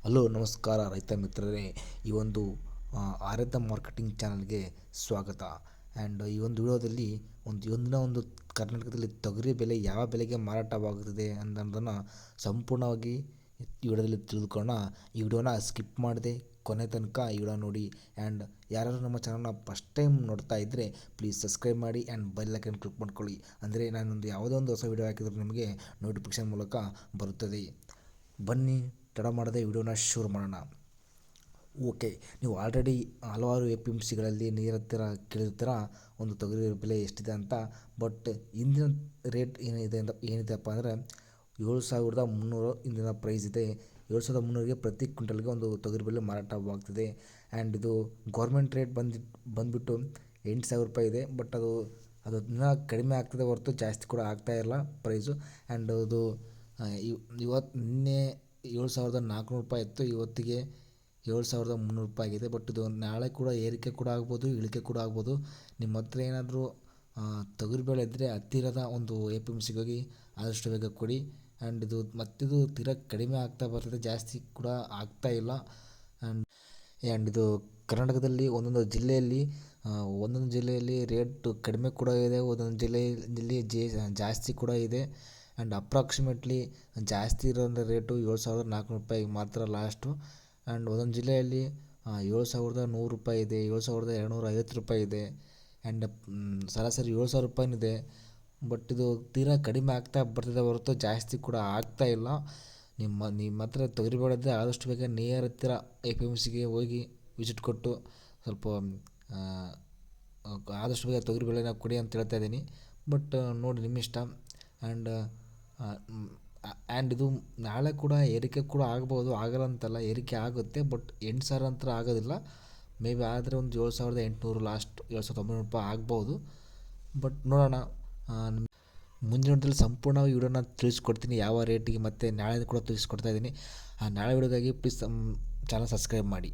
Hello ನಮಸ್ಕಾರ ರೈತ ಮಿತ್ರರೇ. ಈ ಒಂದು ಆರ್ಯದ ಮಾರ್ಕೆಟಿಂಗ್ ಚಾನಲ್ಗೆ ಸ್ವಾಗತ. ಆ್ಯಂಡ್ ಈ ಒಂದು ವಿಡಿಯೋದಲ್ಲಿ ಒಂದು ಕರ್ನಾಟಕದಲ್ಲಿ ತೊಗರಿ ಬೆಲೆ ಯಾವ ಬೆಲೆಗೆ ಮಾರಾಟವಾಗುತ್ತದೆ ಅನ್ನೋದನ್ನು ಸಂಪೂರ್ಣವಾಗಿ ಈ ವಿಡಿಯೋದಲ್ಲಿ ತಿಳಿದುಕೊಳ್ಳೋಣ. ಈ ವಿಡಿಯೋನ ಸ್ಕಿಪ್ ಮಾಡದೆ ಕೊನೆ ತನಕ ಈ ವಿಡಿಯೋ ನೋಡಿ. ಆ್ಯಂಡ್ ಯಾರಾದರೂ ನಮ್ಮ ಚಾನಲ್ನ ಫಸ್ಟ್ ಟೈಮ್ ನೋಡ್ತಾ ಇದ್ದರೆ ಪ್ಲೀಸ್ ಸಬ್ಸ್ಕ್ರೈಬ್ ಮಾಡಿ ಆ್ಯಂಡ್ ಬೆಲ್ ಐಕನ್ ಕ್ಲಿಕ್ ಮಾಡ್ಕೊಳ್ಳಿ. ಅಂದರೆ ನಾನೊಂದು ಯಾವುದೋ ಒಂದು ಹೊಸ ವಿಡಿಯೋ ಹಾಕಿದರೂ ನಿಮಗೆ ನೋಟಿಫಿಕೇಷನ್ ಮೂಲಕ ಬರುತ್ತದೆ. ಬನ್ನಿ ತಡ ಮಾಡದೆ ವಿಡಿಯೋನ ಶುರು ಮಾಡೋಣ. ಓಕೆ, ನೀವು ಆಲ್ರೆಡಿ ಹಲವಾರು APMCಗಳಲ್ಲಿ ನೀರು ಹತ್ತಿರ ಕೇಳಿರ್ತೀರ ಒಂದು ತೊಗರಿ ಬೆಲೆ ಎಷ್ಟಿದೆ ಅಂತ. ಬಟ್ ಇಂದಿನ ರೇಟ್ ಏನಿದೆಪ್ಪ ಅಂದರೆ 7,300 ಇಂದಿನ ಪ್ರೈಸ್ ಇದೆ. 7,300ಗೆ ಪ್ರತಿ ಕ್ವಿಂಟಲ್ಗೆ ಒಂದು ತೊಗರಿ ಬೆಲೆ ಮಾರಾಟವಾಗ್ತಿದೆ. ಆ್ಯಂಡ್ ಇದು ಗೌರ್ಮೆಂಟ್ ರೇಟ್ ಬಂದುಬಿಟ್ಟು 8,000 ರೂಪಾಯಿ ಇದೆ. ಬಟ್ ಅದು ಇನ್ನೂ ಕಡಿಮೆ ಆಗ್ತದೆ ಹೊರತು ಜಾಸ್ತಿ ಕೂಡ ಆಗ್ತಾಯಿಲ್ಲ ಪ್ರೈಸು. ಆ್ಯಂಡ್ ಅದು ನಿನ್ನೆ 7,400 ರೂಪಾಯಿ ಇತ್ತು, ಇವತ್ತಿಗೆ 7,300 ರೂಪಾಯಿ ಆಗಿದೆ. ಬಟ್ ಇದು ನಾಳೆ ಕೂಡ ಏರಿಕೆ ಕೂಡ ಆಗ್ಬೋದು, ಇಳಿಕೆ ಕೂಡ ಆಗ್ಬೋದು. ನಿಮ್ಮ ಹತ್ರ ಏನಾದರೂ ತೊಗರಿಬೇಳೆ ಇದ್ದರೆ ಹತ್ತಿರದ ಒಂದು APMCಗೆ ಹೋಗಿ ಆದಷ್ಟು ಬೇಗ ಕೊಡಿ. ಆ್ಯಂಡ್ ಇದು ತೀರಾ ಕಡಿಮೆ ಆಗ್ತಾ ಬರ್ತದೆ, ಜಾಸ್ತಿ ಕೂಡ ಆಗ್ತಾ ಇಲ್ಲ. ಆ್ಯಂಡ್ ಇದು ಕರ್ನಾಟಕದಲ್ಲಿ ಒಂದೊಂದು ಜಿಲ್ಲೆಯಲ್ಲಿ ರೇಟ್ ಕಡಿಮೆ ಕೂಡ ಇದೆ, ಒಂದೊಂದು ಜಿಲ್ಲೆಯಲ್ಲಿ ಜಾಸ್ತಿ ಕೂಡ ಇದೆ. ಆ್ಯಂಡ್ ಅಪ್ರಾಕ್ಸಿಮೇಟ್ಲಿ ಜಾಸ್ತಿ ಇರೋ ರೇಟು 7,400 ರೂಪಾಯಿ ಮಾತ್ರ ಲಾಸ್ಟು. ಆ್ಯಂಡ್ ಒಂದೊಂದು ಜಿಲ್ಲೆಯಲ್ಲಿ 7,100 ರೂಪಾಯಿ ಇದೆ, 7,250 ರೂಪಾಯಿ ಇದೆ. ಆ್ಯಂಡ್ ಸರಾಸರಿ 7,000 ರೂಪಾಯಿನೂ ಇದೆ. ಬಟ್ ಇದು ತೀರಾ ಕಡಿಮೆ ಆಗ್ತಾ ಬರ್ತಿದೆ ಹೊರತು ಜಾಸ್ತಿ ಕೂಡ ಆಗ್ತಾ ಇಲ್ಲ. ನಿಮ್ಮ ಹತ್ರ ತೊಗರಿಬೇಳೆ ಇದ್ದರೆ ಆದಷ್ಟು ಬೇಗ ನಿಯರ್ ಹತ್ತಿರ APMCಗೆ ಹೋಗಿ ವಿಸಿಟ್ ಕೊಟ್ಟು ಸ್ವಲ್ಪ ಆದಷ್ಟು ಬೇಗ ತೊಗರಿಬೇಳೆನ ಕೊಡಿ ಅಂತ ಹೇಳ್ತಾ ಇದ್ದೀನಿ. ಬಟ್ ನೋಡಿ ನಿಮ್ಮ ಇಷ್ಟ. ಆ್ಯಂಡ್ ಇದು ನಾಳೆ ಕೂಡ ಏರಿಕೆ ಕೂಡ ಆಗ್ಬೋದು, ಆಗಲ್ಲ ಅಂತಲ್ಲ, ಏರಿಕೆ ಆಗುತ್ತೆ. ಬಟ್ 8,000 ಅಂತ ಆಗೋದಿಲ್ಲ. ಮೇ ಬಿ ಆದರೆ ಒಂದು 7,800 ಲಾಸ್ಟ್ 7,900 ರೂಪಾಯಿ ಆಗ್ಬೋದು. ಬಟ್ ನೋಡೋಣ. ಮುಂದಿನ ವಿಡಿಯೋದಲ್ಲಿ ಸಂಪೂರ್ಣವಾಗಿ ವಿಡಿಯೋನ ತಿಳಿಸ್ಕೊಡ್ತೀನಿ, ಯಾವ ರೇಟಿಗೆ, ಮತ್ತು ನಾಳೆ ಕೂಡ ತಿಳಿಸ್ಕೊಡ್ತಾ ಇದ್ದೀನಿ. ನಾಳೆ ವಿಡಿಯೋಗಾಗಿ ಪ್ಲೀಸ್ ಚಾನಲ್ ಸಬ್ಸ್ಕ್ರೈಬ್ ಮಾಡಿ.